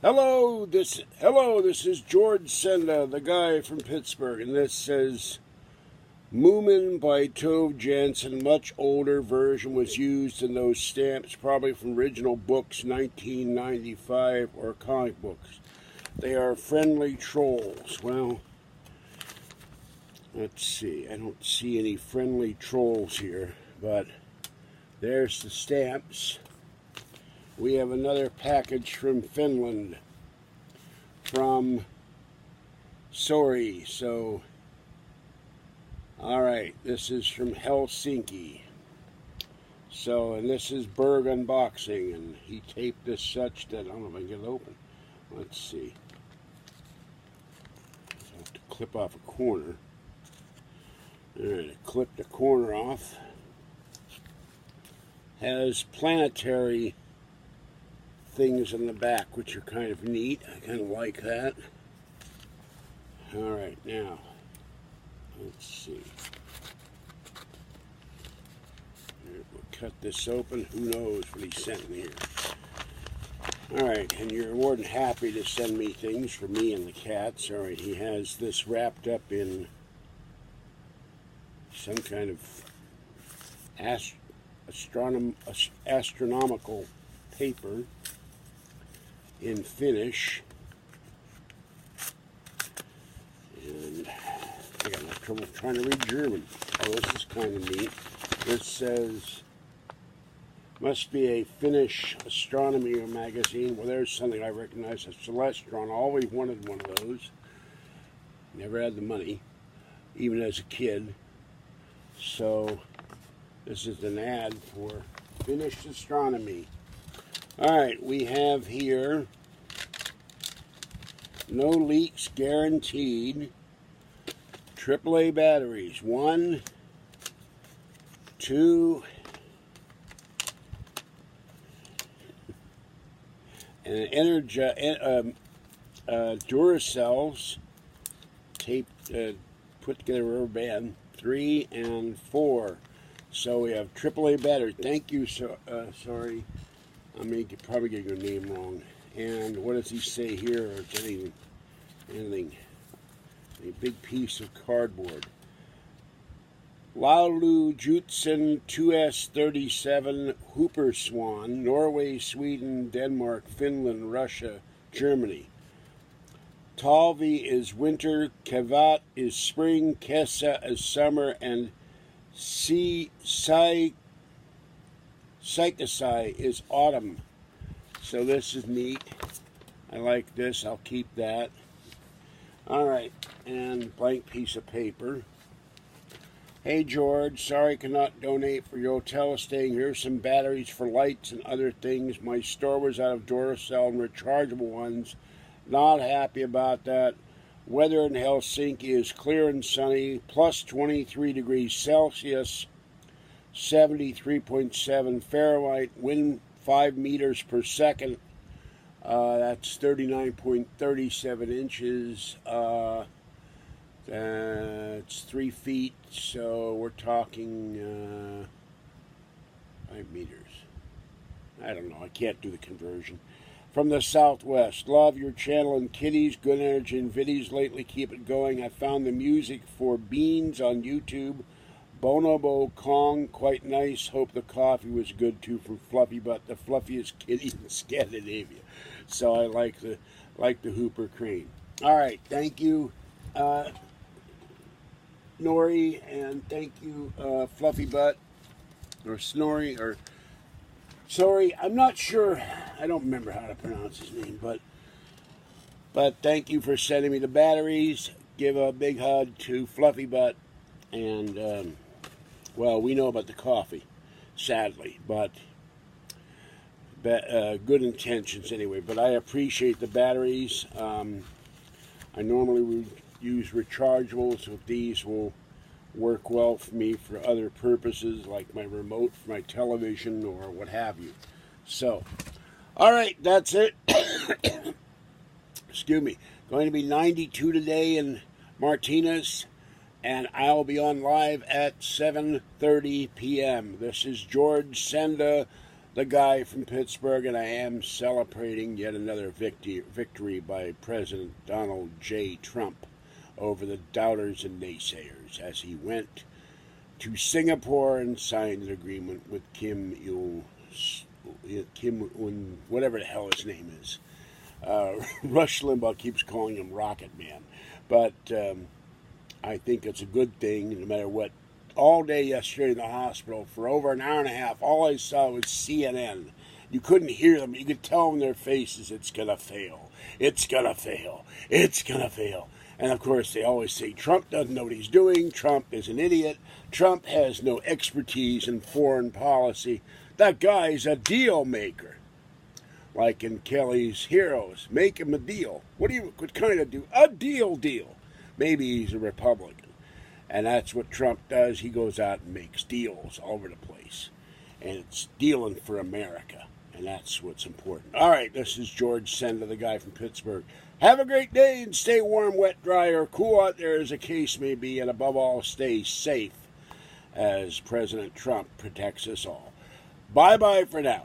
This is George Senda, the guy from Pittsburgh, and this says Moomin by Tove Jansson. Much older version was used in those stamps, probably from original books, 1995, or comic books. They are friendly trolls. Well, let's see. I don't see any friendly trolls here, but there's the stamps. We have another package from Finland, from Sorry. So, alright, this is from Helsinki. So, and this is Burgh Unboxing, and he taped this such that, I don't know if I can get it open. Let's see. I have to clip off a corner. Alright, I clipped the corner off. Has planetary things in the back, which are kind of neat. I kind of like that. Alright, now, let's see. We'll cut this open. Who knows what he sent me here. Alright, and you're more than happy to send me things for me and the cats. Alright, he has this wrapped up in some kind of astronomical paper in Finnish, and I got no trouble trying to read German. Oh, this is kind of neat. This says, must be a Finnish astronomy magazine. Well, there's something I recognize, a Celestron. I always wanted one of those. Never had the money, even as a kid. So, this is an ad for Finnish astronomy. Alright, we have here no leaks guaranteed. AAA batteries. 1, 2, and Duracells taped, put together a rubber band. 3 and 4. So we have AAA battery. Thank you. Sorry. I may probably get your name wrong. And what does he say here? Or anything? A big piece of cardboard. Laulu Jutsen 2S37 Hooper Swan, Norway, Sweden, Denmark, Finland, Russia, Germany. Talvi is winter, Kevat is spring, Kesa is summer, and Psychosai is autumn. So this is neat. I like this. I'll keep that. Alright, and blank piece of paper. Hey George, sorry I cannot donate for your hotel staying here. Some batteries for lights and other things. My store was out of Duracell and rechargeable ones. Not happy about that. Weather in Helsinki is clear and sunny, plus 23 degrees Celsius, 73.7 Fahrenheit, wind 5 meters per second. That's 39.37 inches. That's 3 feet, so we're talking 5 meters. I don't know, I can't do the conversion. From the Southwest, love your channel and kitties, good energy and videos lately, keep it going. I found the music for Beans on YouTube, Bonobo Kong, quite nice. Hope the coffee was good too from Fluffy Butt, the fluffiest kitty in Scandinavia. So I like the Hooper cream. All right, thank you, Nori, and thank you, Fluffy Butt, or Snorri, or sorry, I'm not sure. I don't remember how to pronounce his name, but thank you for sending me the batteries. Give a big hug to Fluffy Butt, and well, we know about the coffee, sadly, but good intentions anyway. But I appreciate the batteries. I normally would use rechargeables, so these will work well for me for other purposes, like my remote for my television or what have you. So, all right, that's it. Excuse me. Going to be 92 today in Martinez, and I'll be on live at 7:30 p.m. This is George Senda, the guy from Pittsburgh, and I am celebrating yet another victory by President Donald J. Trump over the doubters and naysayers as he went to Singapore and signed an agreement with Kim whatever the hell his name is. Rush Limbaugh keeps calling him Rocket Man. But I think it's a good thing, no matter what. All day yesterday in the hospital, for over an hour and a half, all I saw was CNN. You couldn't hear them. You could tell in their faces, it's going to fail. It's going to fail. It's going to fail. And, of course, they always say Trump doesn't know what he's doing. Trump is an idiot. Trump has no expertise in foreign policy. That guy's a deal maker. Like in Kelly's Heroes, make him a deal. What kind of do? A deal. Maybe he's a Republican. And that's what Trump does. He goes out and makes deals all over the place. And it's dealing for America. And that's what's important. All right, this is George Senda, the guy from Pittsburgh. Have a great day and stay warm, wet, dry, or cool out there as the case may be. And above all, stay safe as President Trump protects us all. Bye-bye for now.